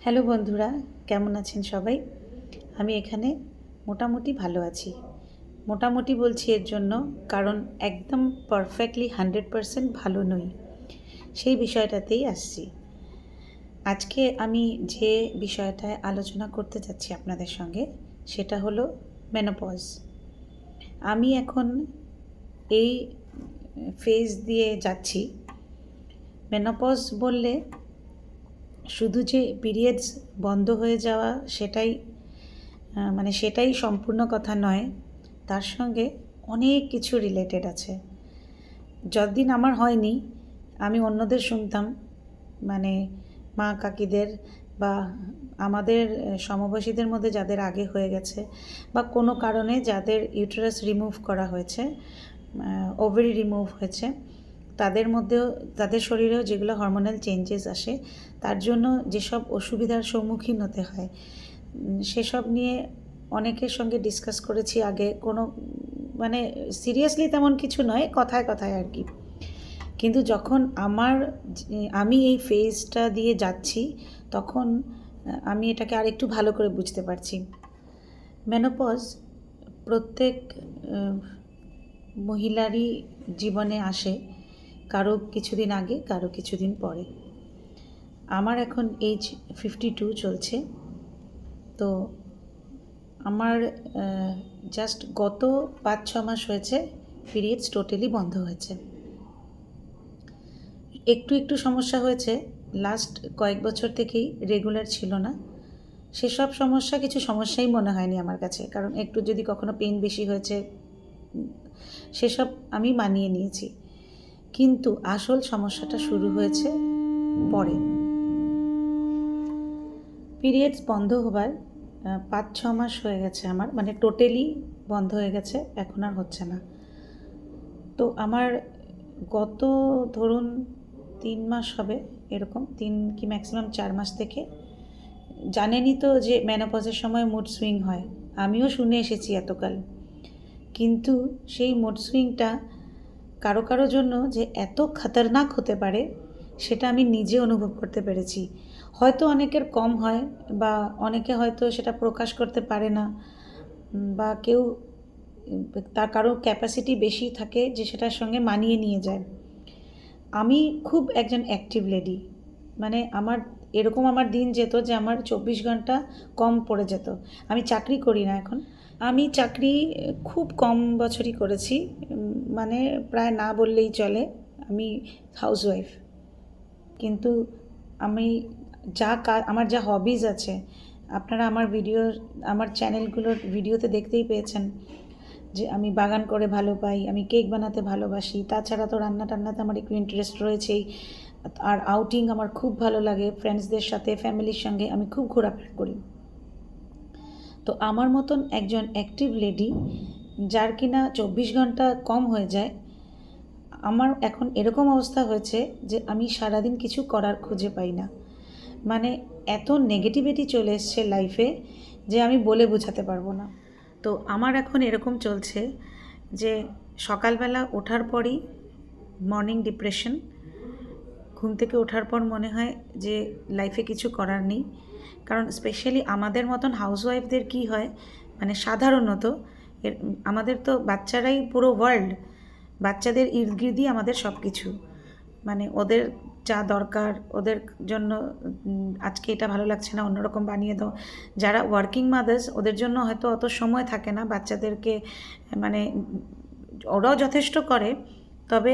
Hello বন্ধুরা, কেমন আছেন সবাই? আমি এখানে মোটামুটি ভালো আছি। মোটামুটি বলছি এর জন্য কারণ একদম পারফেক্টলি 100% ভালো নই। সেই বিষয়টাতেই আসছি। আজকে আমি যে বিষয়টায় আলোচনা করতে যাচ্ছি আপনাদের সঙ্গে সেটা হলো মেনোপজ। আমি এখন এই ফেজ দিয়ে যাচ্ছি। মেনোপজ বললে শুধু যে পিরিয়ডস বন্ধ হয়ে যাওয়া সেটাই সম্পূর্ণ কথা নয়, তার সঙ্গে অনেক কিছু রিলেটেড আছে। যতদিন আমার হয়নি আমি অন্যদের শুনতাম, মানে মা কাকিদের বা আমাদের সমবয়সীদের মধ্যে যাদের আগে হয়ে গেছে বা কোনো কারণে যাদের ইউটেরাস রিমুভ করা হয়েছে, ওভারি রিমুভ হয়েছে, তাদের মধ্যেও তাদের শরীরেও যেগুলো হরমোনাল চেঞ্জেস আসে তার জন্য যেসব অসুবিধার সম্মুখীন হতে হয় সেসব নিয়ে অনেকের সঙ্গে ডিসকাস করেছি আগে। কোনো সিরিয়াসলি তেমন কিছু নয়, কথায় কথায় আর কি। কিন্তু যখন আমি এই ফেজটা দিয়ে যাচ্ছি তখন আমি এটাকে আরেকটু ভালো করে বুঝতে পারছি। মেনোপজ প্রত্যেক মহিলারই জীবনে আসে, কারো কিছুদিন আগে কারো কিছুদিন পরে। আমার এখন এজ 52 চলছে। তো আমার জাস্ট গত 5-6 মাস হয়েছে পিরিয়ডস টোটালি বন্ধ হয়েছে। একটু একটু সমস্যা হয়েছে, লাস্ট কয়েক বছর থেকেই রেগুলার ছিল না। সেসব কিছু সমস্যাই মনে হয়নি আমার কাছে, কারণ একটু যদি কখনো পেইন বেশি হয়েছে সেসব আমি মানিয়ে নিয়েছি। কিন্তু আসল সমস্যাটা শুরু হয়েছে পরে। পিরিয়ডস বন্ধ হবার 5-6 মাস হয়ে গেছে আমার, টোটালি বন্ধ হয়ে গেছে, এখন আর হচ্ছে না। তো আমার গত ধরুন 3 মাস হবে, এরকম 3 কি ম্যাক্সিমাম 4 মাস থেকে জানেনই তো যে মেনোপজের সময় মুড সুইং হয়। আমিও শুনে এসেছি এতকাল, কিন্তু সেই মুড সুইংটা কারো কারো জন্য যে এত খতরনাক হতে পারে সেটা আমি নিজে অনুভব করতে পেরেছি। হয়তো অনেকের কম হয় বা অনেকে হয়তো সেটা প্রকাশ করতে পারে না, বা কেউ তার কারো ক্যাপাসিটি বেশি থাকে যে সেটার সঙ্গে মানিয়ে নিয়ে যায়। আমি খুব একজন অ্যাক্টিভ লেডি, আমার দিন যেত যে আমার 24 ঘন্টা কম পড়ে যেত। আমি চাকরি করি না এখন। আমি চাকরি খুব কম বছরই করেছি, প্রায় না বললেই চলে। আমি হাউসওয়াইফ। কিন্তু আমি আমার যা হবিজ আছে, আপনারা আমার চ্যানেলগুলোর ভিডিওতে দেখতেই পেয়েছেন যে আমি বাগান করে ভালো পাই, আমি কেক বানাতে ভালোবাসি, তাছাড়া তো রান্না টান্নাতে আমার একটু ইন্টারেস্ট রয়েছেই। আর আউটিং আমার খুব ভালো লাগে, ফ্রেন্ডসদের সাথে, ফ্যামিলির সঙ্গে আমি খুব ঘোরাফেরা করি। তো আমার মতন একজন অ্যাক্টিভ লেডি যার কিনা 24 ঘন্টা কম হয়ে যায়, আমার এখন এরকম অবস্থা হয়েছে যে আমি সারাদিন কিছু করার খুঁজে পাই না। এত নেগেটিভিটি চলে এসছে লাইফে যে আমি বলে বোঝাতে পারবো না। তো আমার এখন এরকম চলছে যে সকালবেলা ওঠার পরই মর্নিং ডিপ্রেশন। ঘুম থেকে ওঠার পর মনে হয় যে লাইফে কিছু করার নেই। কারণ স্পেশালি আমাদের মতন হাউসওয়াইফদের কী হয়, সাধারণত আমাদের তো বাচ্চারাই পুরো ওয়ার্ল্ড। বাচ্চাদের ইর্দগির্দই আমাদের সব কিছু। ওদের যা দরকার, ওদের জন্য আজকে এটা ভালো লাগছে না, অন্যরকম বানিয়ে দাও। যারা ওয়ার্কিং মাদার্স ওদের জন্য হয়তো অত সময় থাকে না বাচ্চাদেরকে, ওরাও যথেষ্ট করে, তবে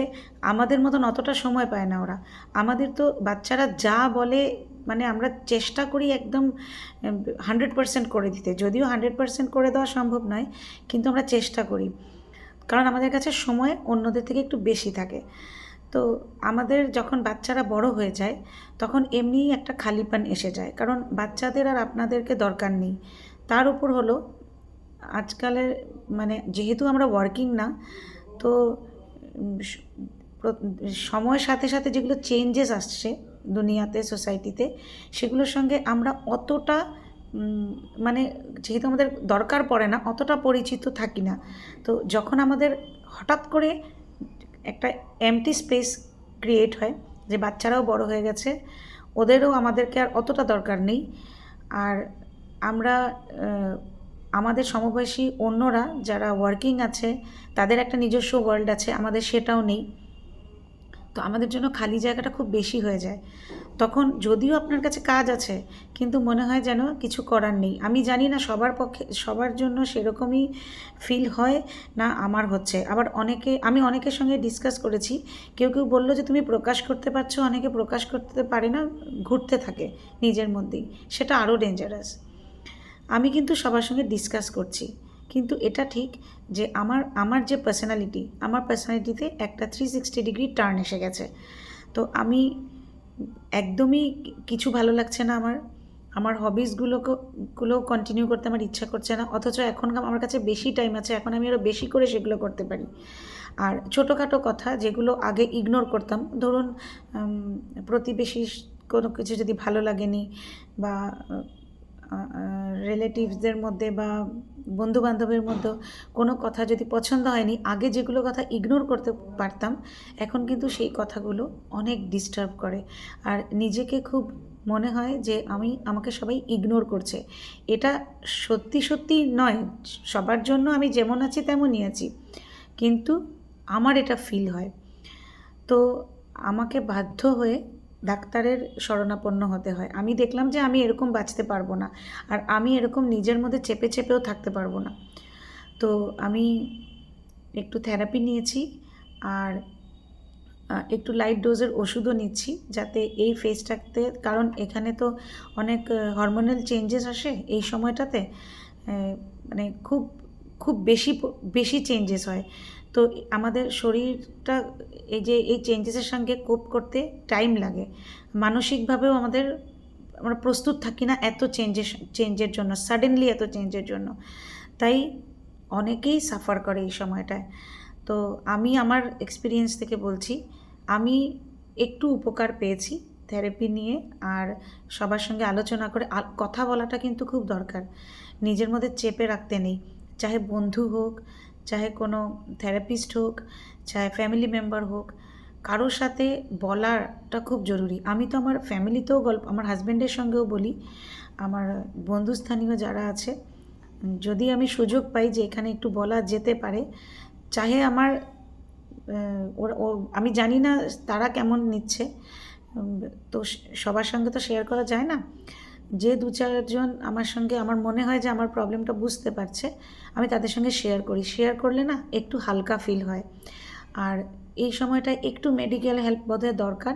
আমাদের মতন অতটা সময় পায় না ওরা। আমাদের তো বাচ্চারা যা বলে আমরা চেষ্টা করি একদম 100% করে দিতে, যদিও 100% করে দেওয়া সম্ভব নয়, কিন্তু আমরা চেষ্টা করি, কারণ আমাদের কাছে সময় অন্যদের থেকে একটু বেশি থাকে। তো আমাদের যখন বাচ্চারা বড় হয়ে যায় তখন এমনিই একটা খালিপান এসে যায়, কারণ বাচ্চাদের আর আপনাদেরকে দরকার নেই। তার উপর হলো আজকালের যেহেতু আমরা ওয়ার্কিং না, তো সময়ের সাথে সাথে যেগুলো চেঞ্জেস আসছে দুনিয়াতে, সোসাইটিতে, সেগুলোর সঙ্গে আমরা অতটা যেহেতু আমাদের দরকার পড়ে না, অতটা পরিচিত থাকি না। তো যখন আমাদের হঠাৎ করে একটা এমটি স্পেস ক্রিয়েট হয় যে বাচ্চারাও বড় হয়ে গেছে, ওদেরও আমাদেরকে আর অতটা দরকার নেই। আর আমরা আমাদের সমবয়সী অন্যরা যারা ওয়ার্কিং আছে তাদের একটা নিজস্ব ওয়ার্ল্ড আছে, আমাদের সেটাও নেই। তো আমাদের জন্য খালি জায়গাটা খুব বেশি হয়ে যায়। তখন যদিও আপনার কাছে কাজ আছে কিন্তু মনে হয় যেন কিছু করার নেই। আমি জানি না সবার পক্ষে সবার জন্য সেরকমই ফিল হয় না আমার হচ্ছে। আবার আমি অনেকের সঙ্গে ডিসকাস করেছি, কেউ কেউ বললো যে তুমি প্রকাশ করতে পারছো, অনেকে প্রকাশ করতে পারে না, ঘুরতে থাকে নিজের মধ্যেই, সেটা আরও ডেঞ্জারাস। আমি কিন্তু সবার সঙ্গে ডিসকাস করছি, কিন্তু এটা ঠিক যে আমার যে আমার পার্সোনালিটিতে একটা 360 ডিগ্রি টার্ন এসে গেছে। তো আমি একদমই কিছু ভালো লাগছে না আমার হবিসগুলোও কন্টিনিউ করতে আমার ইচ্ছা করছে না, অথচ এখন আমার কাছে বেশি টাইম আছে, এখন আমি আরও বেশি করে সেগুলো করতে পারি। আর ছোটোখাটো কথা যেগুলো আগে ইগনোর করতাম, ধরুন প্রতিবেশী কোনো কিছু যদি ভালো লাগেনি, বা রিলেটিভসদের মধ্যে বা বন্ধুবান্ধবের মধ্যে কোনো কথা যদি পছন্দ হয়নি, আগে যেগুলো কথা ইগনোর করতে পারতাম এখন কিন্তু সেই কথাগুলো অনেক ডিস্টার্ব করে। আর নিজেকে খুব মনে হয় যে আমাকে সবাই ইগনোর করছে। এটা সত্যি সত্যি নয়, সবার জন্য আমি যেমন আছি তেমনই আছি, কিন্তু আমার এটা ফিল হয়। তো আমাকে বাধ্য হয়ে ডাক্তারের শরণাপন্ন হতে হয়। আমি দেখলাম যে আমি এরকম বাঁচতে পারবো না, আর আমি এরকম নিজের মধ্যে চেপে চেপেও থাকতে পারবো না। তো আমি একটু থেরাপি নিয়েছি, আর একটু লাইট ডোজের ওষুধও নিচ্ছি, যাতে এই ফেজটাতে, কারণ এখানে তো অনেক হরমোনাল চেঞ্জেস আসে এই সময়টাতে, মানে খুব খুব বেশি চেঞ্জেস হয়। তো আমাদের শরীরটা এই চেঞ্জেসের সঙ্গে কোপ করতে টাইম লাগে। মানসিকভাবেও আমরা প্রস্তুত থাকি না এত চেঞ্জের জন্য, সাডেনলি এত চেঞ্জের জন্য। তাই অনেকেই সাফার করে এই সময়টায়। তো আমি আমার এক্সপিরিয়েন্স থেকে বলছি, আমি একটু উপকার পেয়েছি থেরাপি নিয়ে। আর সবার সঙ্গে আলোচনা করে কথা বলাটা কিন্তু খুব দরকার, নিজের মধ্যে চেপে রাখতে নেই। চাহে বন্ধু হোক, চাহে কোনো থেরাপিস্ট হোক, চাহে ফ্যামিলি মেম্বার হোক, কারোর সাথে বলাটা খুব জরুরি। আমি তো আমার ফ্যামিলিতেও আমার হাজব্যান্ডের সঙ্গেও বলি, আমার বন্ধুস্থানীয় যারা আছে, যদি আমি সুযোগ পাই যে এখানে একটু বলা যেতে পারে, চাহে আমার আমি জানি না তারা কেমন নিচ্ছে, তো সবার সঙ্গে তো শেয়ার করা যায় না। যে দু চারজন আমার সঙ্গে আমার মনে হয় যে আমার প্রবলেমটা বুঝতে পারছে, আমি তাদের সঙ্গে শেয়ার করলে না একটু হালকা ফিল হয়। আর এই সময়টায় একটু মেডিকেল হেল্প বোধহয় দরকার,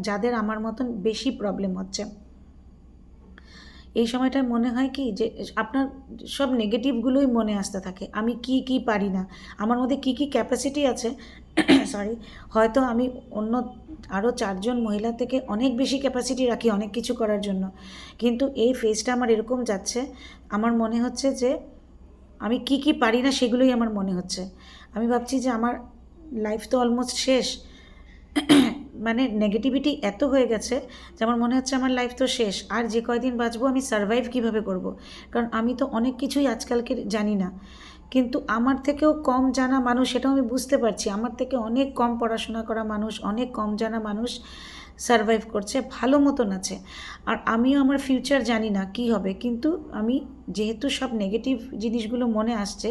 যাদের আমার মতন বেশি প্রবলেম হচ্ছে। এই সময়টায় মনে হয় কি যে আপনার সব নেগেটিভগুলোই মনে আসতে থাকে, আমি কি পারি না, আমার মধ্যে কি ক্যাপাসিটি আছে সরি, হয়তো আমি অন্য আরও 4জন মহিলা থেকে অনেক বেশি ক্যাপাসিটি রাখি অনেক কিছু করার জন্য, কিন্তু এই ফেজটা আমার এরকম যাচ্ছে, আমার মনে হচ্ছে যে আমি কি পারি না সেগুলোই আমার মনে হচ্ছে। আমি ভাবছি যে আমার লাইফ তো অলমোস্ট শেষ, মানে নেগেটিভিটি এত হয়ে গেছে যে আমার মনে হচ্ছে আমার লাইফ তো শেষ, আর যে কয়দিন বাঁচবো আমি সারভাইভ কীভাবে করব। কারণ আমি তো অনেক কিছুই আজকালকে জানি না, কিন্তু আমার থেকেও কম জানা মানুষ, সেটাও আমি বুঝতে পারছি, আমার থেকে অনেক কম পড়াশোনা করা মানুষ, অনেক কম জানা মানুষ সারভাইভ করছে, ভালো মতন আছে। আর আমিও আমার ফিউচার জানি না কি হবে, কিন্তু আমি যেহেতু সব নেগেটিভ জিনিসগুলো মনে আসছে,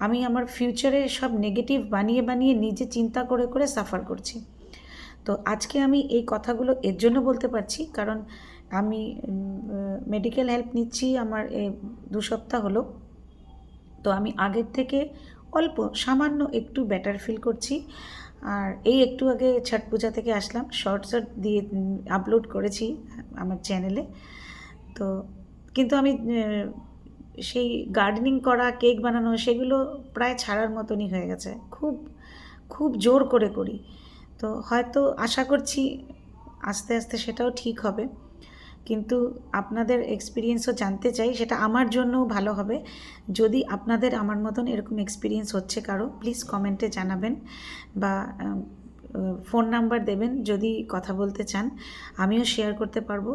আমি আমার ফিউচারে সব নেগেটিভ বানিয়ে নিজে চিন্তা করে সাফার করছি। তো আজকে আমি এই কথাগুলো এর জন্য বলতে পারছি, কারণ আমি মেডিকেল হেল্প নিচ্ছি আমার 2 সপ্তাহ হলো। তো আমি আগের থেকে সামান্য একটু বেটার ফিল করছি। আর এই একটু আগে ছট পূজা থেকে আসলাম, শর্টস দিয়ে আপলোড করেছি আমার চ্যানেলে। তো কিন্তু আমি সেই গার্ডেনিং করা, কেক বানানো, সেগুলো প্রায় ছাড়ার মতনই হয়ে গেছে, খুব জোর করে করি। তো হয়তো আশা করছি আস্তে আস্তে সেটাও ঠিক হবে, কিন্তু আপনাদের এক্সপিরিয়েন্সও জানতে চাই, সেটা আমার জন্যও ভালো হবে। যদি আপনাদের আমার মতন এরকম এক্সপিরিয়েন্স হচ্ছে কারো, প্লিজ কমেন্টে জানাবেন, বা ফোন নাম্বার দেবেন যদি কথা বলতে চান, আমিও শেয়ার করতে পারবো।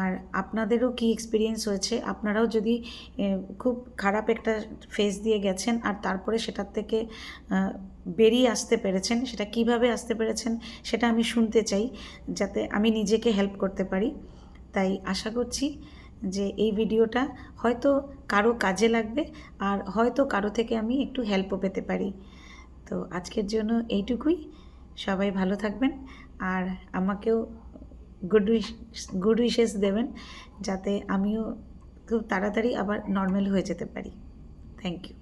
আর আপনাদেরও কি এক্সপিরিয়েন্স হয়েছে, আপনারাও যদি খুব খারাপ একটা ফেজ দিয়ে গেছেন আর তারপরে সেটার থেকে বেরিয়ে আসতে পেরেছেন, সেটা কিভাবে আসতে পেরেছেন সেটা আমি শুনতে চাই, যাতে আমি নিজেকে হেল্প করতে পারি। তাই আশা করছি যে এই ভিডিওটা হয়তো কারো কাজে লাগবে, আর হয়তো কারো থেকে আমি একটু হেল্পও পেতে পারি। তো আজকের জন্য এইটুকুই। সবাই ভালো থাকবেন, আর আমাকেও গুড উইশেস দেবেন, যাতে আমিও খুব তাড়াতাড়ি আবার নর্মাল হয়ে যেতে পারি। Thank you.